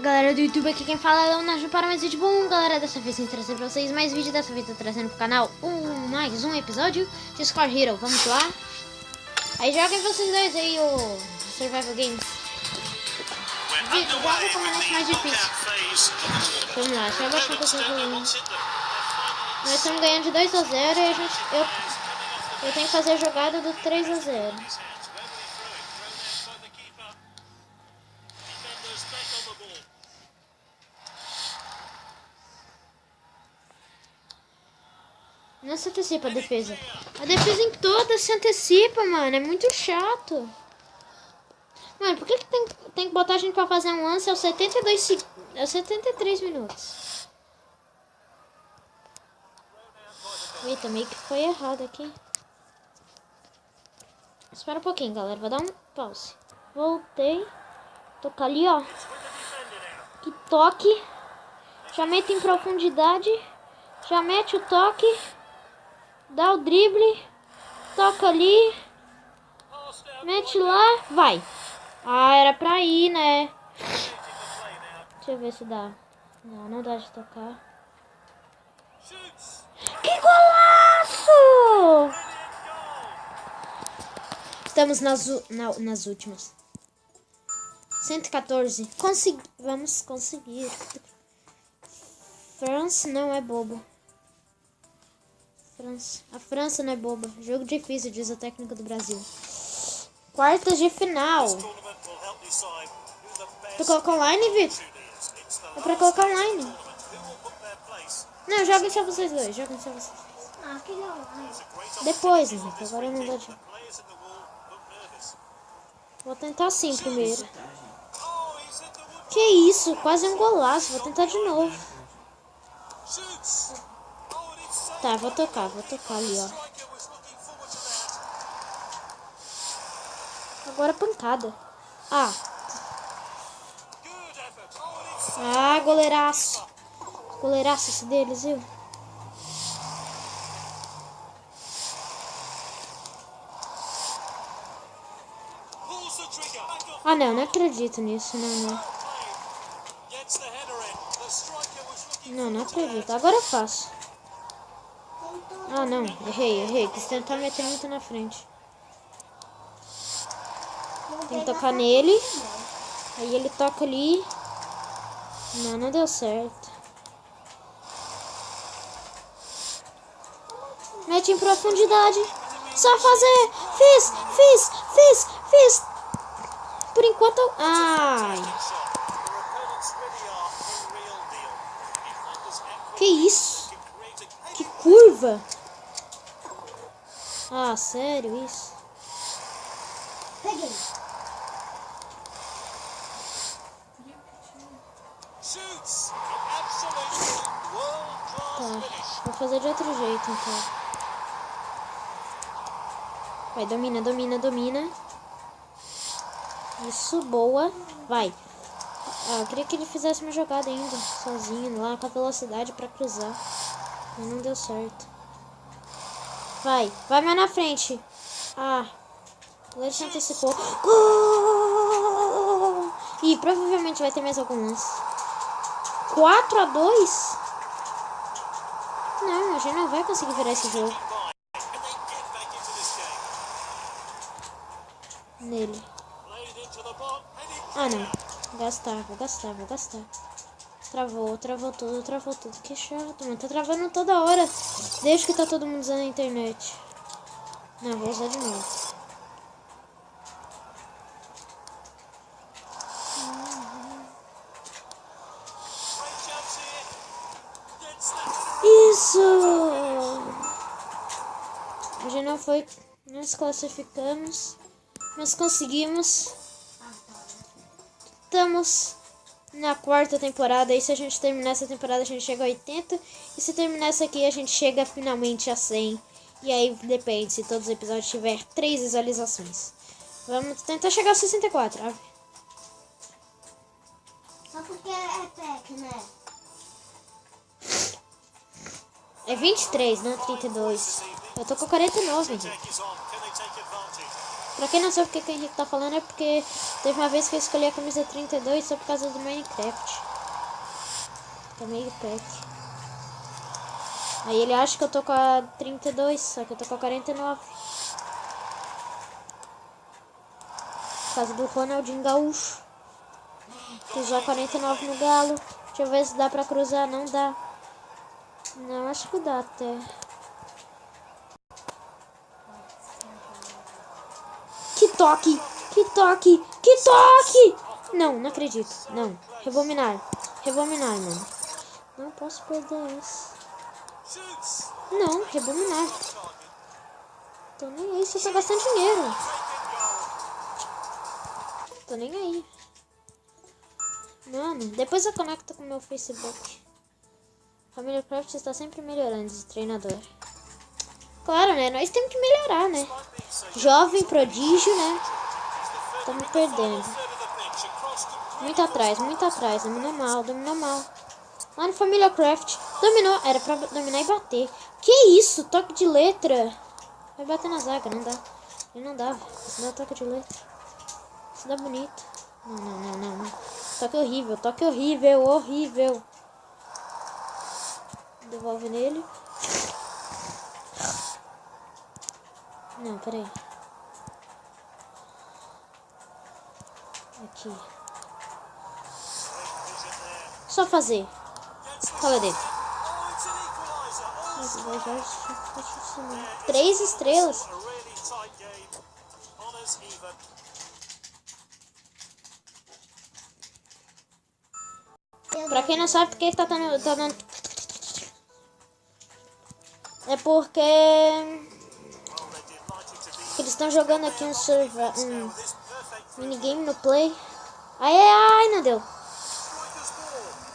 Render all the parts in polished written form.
galera do YouTube, aqui quem fala é o Najo para mais vídeo. Bom, galera, dessa vez eu trazer pra vocês mais vídeo. Dessa vez eu tô trazendo pro canal mais um episódio de Squad Hero. Vamos lá? Aí joguem vocês dois aí o Survival Games. Joga como é mais difícil. Vamos lá, deixa eu abaixar um pouquinho o volume. Nós estamos ganhando de 2-0 e eu tenho que fazer a jogada do 3-0. Não se antecipa a defesa. A defesa em todas se antecipa, mano. É muito chato. Mano, por que tem que botar a gente pra fazer um lance aos 73 minutos? Eita, meio que foi errado aqui. Espera um pouquinho, galera. Vou dar um pause. Voltei. Tocar ali, ó. Que toque. Já mete em profundidade. Já mete o toque. Dá o drible. Toca ali. Mete lá. Vai. Ah, era pra ir, né? Deixa eu ver se dá. Não dá de tocar. Que golaço! Estamos nas últimas. 114. Vamos conseguir. França não é bobo. A França não é boba. Jogo difícil, diz o técnico do Brasil. Quartas de final. Tu colocou online, Vitor? É pra colocar online. Não, joguem só vocês dois. Joguem só vocês dois. Ah, que online. Depois, Vitor. Agora não dá de... Vou tentar assim primeiro. Que isso? Quase um golaço. Vou tentar de novo. Tá, vou tocar ali, ó. Agora pancada. Ah, goleiraço. Goleiraço esse deles, viu? Ah, não acredito nisso, não. Não acredito. Agora eu faço. Ah, não. Errei. Quis tentar meter muito na frente. Tem que tocar nele. Aí ele toca ali. Não deu certo. Mete em profundidade. Só fazer. Fiz. Por enquanto... Ai. Que isso? Que curva. Ah, sério isso? Peguei. Tá, vou fazer de outro jeito então. Vai, domina. Isso, boa. Vai. Ah, eu queria que ele fizesse uma jogada ainda, sozinho, lá com a velocidade pra cruzar. Mas não deu certo. Vai mais na frente. Ah, o goleiro se antecipou. Gol! Ih, provavelmente vai ter mais algum lance. 4-2? Não, a gente não vai conseguir virar esse jogo. Nele. Ah, não. Vou gastar. Travou tudo. Que chato, mano. Tá travando toda hora. Desde que tá todo mundo usando a internet. Não, vou usar de novo. Isso! A gente não foi... Nós classificamos. Mas conseguimos. Estamos na quarta temporada. E se a gente terminar essa temporada, a gente chega a 80. E se terminar essa aqui, a gente chega finalmente a 100. E aí depende, se todos os episódios tiver 3 visualizações. Vamos tentar chegar aos 64. Só porque é pack, né? É 23, não 32. Eu tô com 49, gente. Pra quem não sabe o que o Henrique tá falando, é porque Teve uma vez que eu escolhi a camisa 32 só por causa do Minecraft. Tá meio pack. Aí ele acha que eu tô com a 32, só que eu tô com a 49. Por causa do Ronaldinho Gaúcho. Que já 49 no Galo. Deixa eu ver se dá pra cruzar. Não dá. Não, acho que dá até. Que toque! Que toque! Que toque! Não, não acredito. Não. Rebobinar. Rebobinar, mano. Não posso perder essa. Não, rebobinar. Tô nem aí, você tá gastando dinheiro. Tô nem aí. Mano, depois eu conecto com o meu Facebook. Família Craft está sempre melhorando esse treinador. Claro, né? Nós temos que melhorar, né? Jovem prodígio, né? Estamos perdendo. Muito atrás, muito atrás. Dominou mal, dominou mal. Lá no Família Craft. Dominou. Era pra dominar e bater. Que isso? Toque de letra. Vai bater na zaga, não dá. Ele não dava. Dá toque de letra. Isso dá bonito. Não, não, não, não, não. Toque horrível, toque horrível, horrível. Devolve nele. Não, peraí. Aqui. Só fazer. Fala dele. 3 estrelas. Pra quem não sabe porque tá dando... É porque... Eles estão jogando aqui um minigame no Play. Ai, não deu.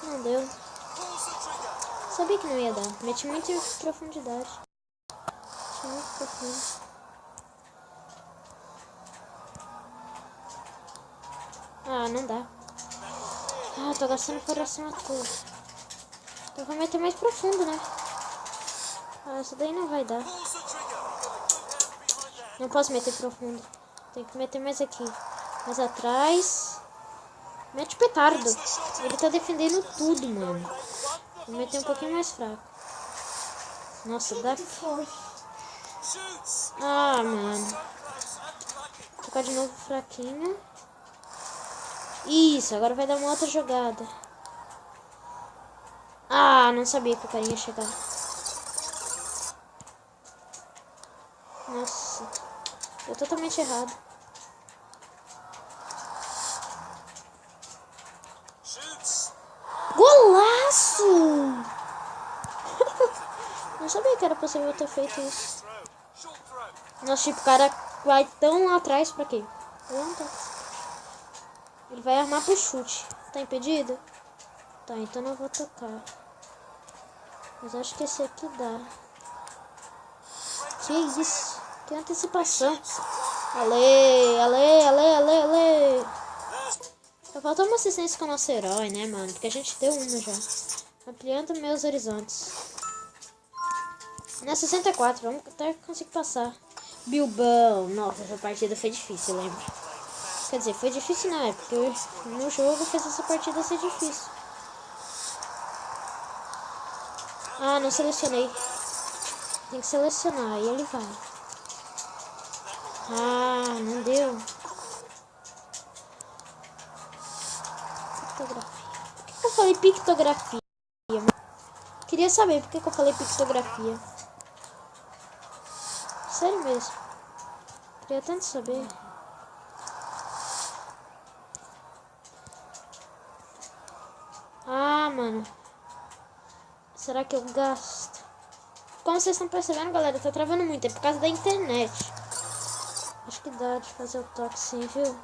Não deu. Sabia que não ia dar. Meti muito em profundidade. Meti muito profundo. Ah, não dá. Ah, tô gastando coração à toa. Então vou meter mais profundo, né? Ah, essa daí não vai dar. Não posso meter profundo. Tem que meter mais aqui. Mais atrás. Mete petardo. Ele tá defendendo tudo, mano. Vou meter um pouquinho mais fraco. Nossa, dá... Ah, mano. Vou tocar de novo fraquinho. Isso, agora vai dar uma outra jogada. Ah, não sabia que o carinha ia chegar. Nossa. Deu totalmente errado. Golaço! Não sabia que era possível ter feito isso. Nossa, tipo, o cara vai tão lá atrás pra quê? Ele vai armar pro chute. Tá impedido? Tá, então não vou tocar. Mas acho que esse aqui dá. Que isso? Que antecipação. Ale, ale, ale, ale, ale. Só faltou uma assistência com o nosso herói, né, mano? Porque a gente deu uma já. Ampliando meus horizontes. Na 64, vamos até conseguir passar. Bilbao. Nossa, essa partida foi difícil, lembra? Quer dizer, foi difícil na época. Porque no jogo fez essa partida ser difícil. Ah, não selecionei. Tem que selecionar, e ele vai. Ah, não deu. Pictografia. Por que eu falei pictografia? Queria saber por que eu falei pictografia. Sério mesmo. Queria tanto saber. Ah, mano. Será que eu gasto? Como vocês estão percebendo, galera, tá travando muito. É por causa da internet. Acho que dá de fazer o toque sim, viu?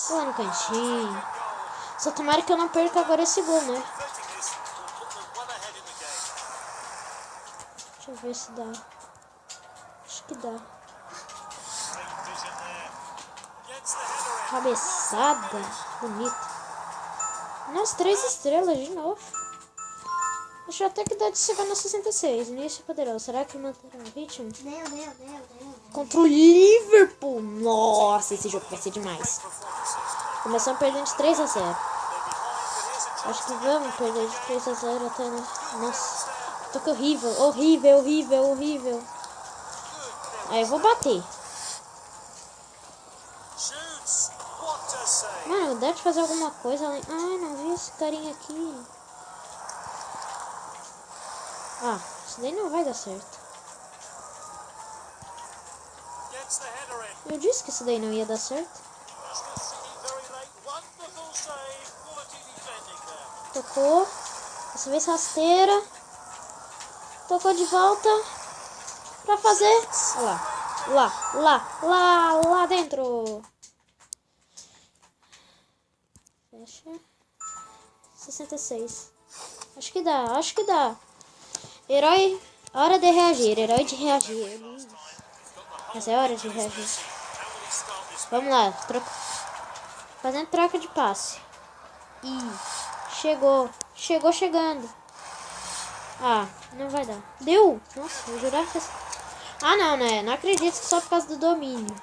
Lá no cantinho. Só tomara que eu não perca agora esse gol, né? Deixa eu ver se dá. Acho que dá. Cabeçada. Bonita. Nossa, 3 estrelas de novo. Deixa até que dá de chegar no 66. Início poderoso. Será que manterá o ritmo? Meu. Contra o Liverpool. Nossa, esse jogo vai ser demais. Começamos perdendo de 3-0. Acho que vamos perder de 3-0 até... Nossa. Toque horrível. Horrível. Aí eu vou bater. Mano, deve fazer alguma coisa além... Ai, não vi esse carinha aqui. Ah, isso daí não vai dar certo. Eu disse que isso daí não ia dar certo. Tocou. Dessa vez rasteira. Tocou de volta. Pra fazer. Olha lá dentro. Fecha. 66. Acho que dá. Herói. Hora de reagir. Herói de reagir. Mas é hora de reagir. Vamos lá. Fazendo troca de passe. Chegando. Ah, não vai dar. Deu. Nossa, eu jurava que... Ah, não, né? Não acredito que só por causa do domínio.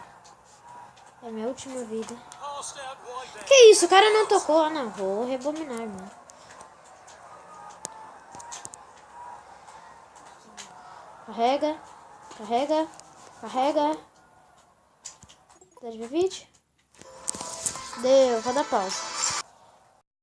É a minha última vida. Que isso? O cara não tocou. Ah, não. Vou rebobinar, mano. Carrega. Dá de ver vídeo? Deu. Vou dar pausa.